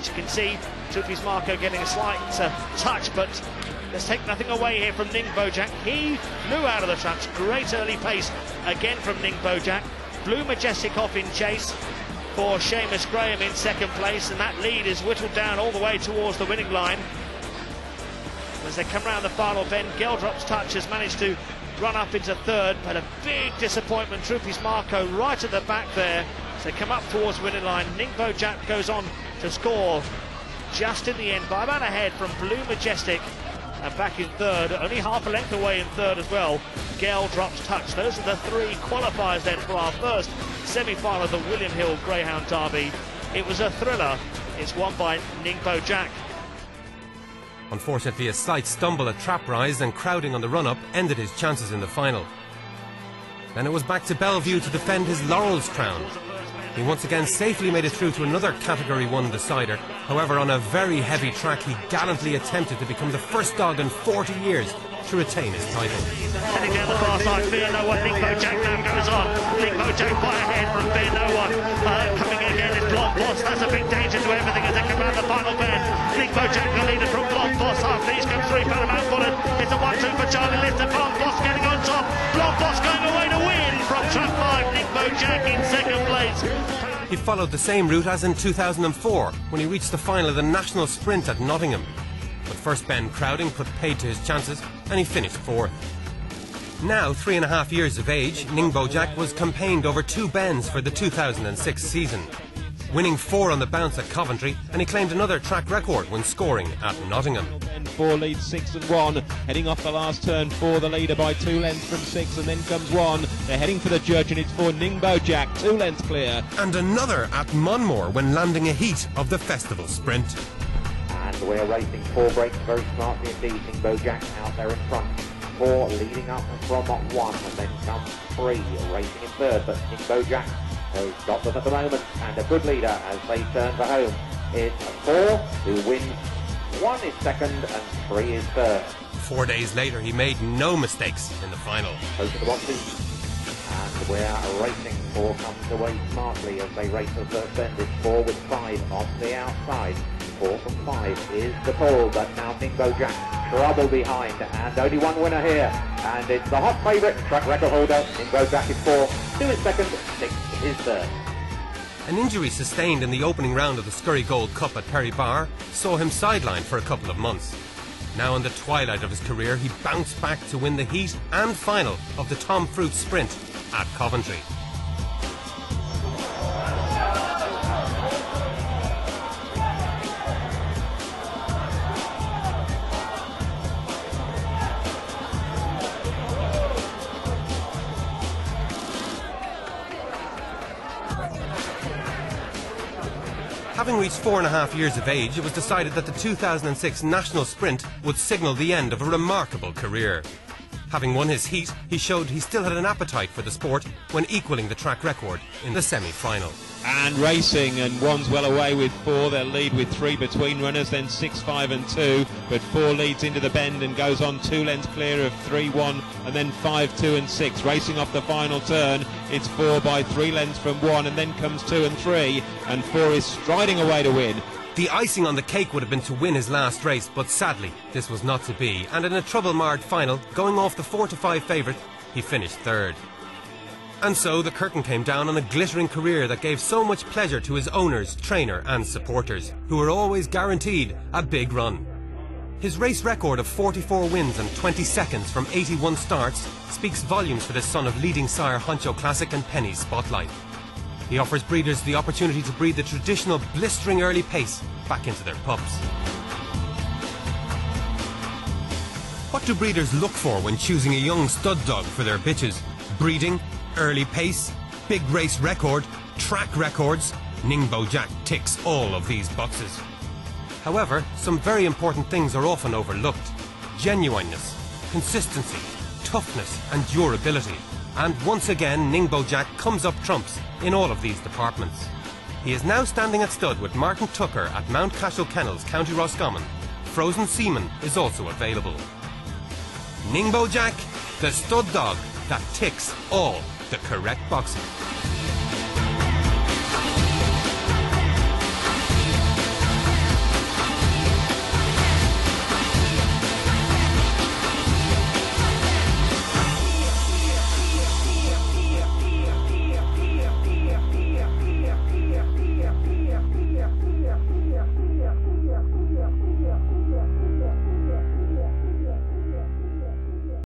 You can see Trupi's Marco getting a slight touch, but let's take nothing away here from Ningbo. He flew out of the traps. Great early pace again from Ningbo. Blue Majestic off in chase for Seamus Graham in second place, and that lead is whittled down all the way towards the winning line. As they come round the final bend, Geldrop's Touch has managed to run up into third, but a big disappointment. Trupi's Marco right at the back there. As they come up towards the winning line, Ningbo goes on to score just in the end by about a head from Blue Majestic, and back in third, only half a length away in third as well, Geldrop's Touch. Those are the three qualifiers then for our first semi-final of the William Hill Greyhound Derby. It was a thriller. It's won by Ningbo. Unfortunately, a slight stumble at trap rise and crowding on the run-up ended his chances in the final. Then it was back to Bellevue to defend his laurels crown. He once again safely made it through to another Category 1 decider. However, on a very heavy track, he gallantly attempted to become the first dog in 40 years to retain his title. Heading down the far side, Fear No One. Ningbo now goes on. Ningbo by a head from Fear No One. Coming again is Blonde Boss. That's a big danger to everything as they come around the final bend. Ningbo the leader from Blonde Boss. After he's come through, Paramount Bullet. It's a 1-2 for Charlie Lister. Blonde Boss getting on top. Blonde Boss going away to win from track 5. Ningbo in second place. He followed the same route as in 2004 when he reached the final of the National Sprint at Nottingham. But first bend crowding put paid to his chances and he finished fourth. Now 3.5 years of age, Ningbo was campaigned over 2 bends for the 2006 season, winning 4 on the bounce at Coventry, and he claimed another track record when scoring at Nottingham. 4 leads 6 and 1, heading off the last turn for the leader by 2 lengths from 6, and then comes 1. They're heading for the judge, and it's for Ningbo 2 lengths clear. And another at Monmore when landing a heat of the festival sprint. And we're racing 4 breaks very smartly indeed. Ningbo out there in front. 4 leading up from 1, and then comes 3 racing in third, but Ningbo has got them at the moment, and a good leader as they turn for home. It's 4 who wins. 1 is second and 3 is third. 4 days later, he made no mistakes in the final. Close to the boxes, and we're racing. 4 comes away smartly as they race the first bend. It's 4 with 5 on the outside. 4 from 5 is the pull, but now Ningbo trouble behind, and only 1 winner here, and it's the hot favourite, track record holder. Ningbo is 4, 2 is second, 6 is third. An injury sustained in the opening round of the Scurry Gold Cup at Perry Barr saw him sidelined for a couple of months. Now in the twilight of his career, he bounced back to win the heat and final of the Tom Fruit Sprint at Coventry. Having reached 4.5 years of age, it was decided that the 2006 National Sprint would signal the end of a remarkable career. Having won his heat, he showed he still had an appetite for the sport when equalling the track record in the semi-final. And racing, and 1's well away with 4. They'll lead with 3 between runners, then 6, 5 and 2, but 4 leads into the bend and goes on 2 lengths clear of 3, 1, and then 5, 2 and 6. Racing off the final turn, it's 4 by 3 lengths from 1, and then comes 2 and 3, and 4 is striding away to win. The icing on the cake would have been to win his last race, but sadly this was not to be, and in a trouble-marred final, going off the 4-5 favourite, he finished third. And so the curtain came down on a glittering career that gave so much pleasure to his owners, trainer and supporters, who were always guaranteed a big run. His race record of 44 wins and 20 seconds from 81 starts speaks volumes for this son of leading sire Honcho Classic and Penny's Spotlight. He offers breeders the opportunity to breed the traditional blistering early pace back into their pups. What do breeders look for when choosing a young stud dog for their bitches? Breeding, early pace, big race record, track records. Ningbo ticks all of these boxes. However, some very important things are often overlooked. Genuineness, consistency, toughness and durability. And once again, Ningbo comes up trumps in all of these departments. He is now standing at stud with Martin Tucker at Mountcashel Kennels, County Roscommon. Frozen semen is also available. Ningbo the stud dog that ticks all the correct boxes.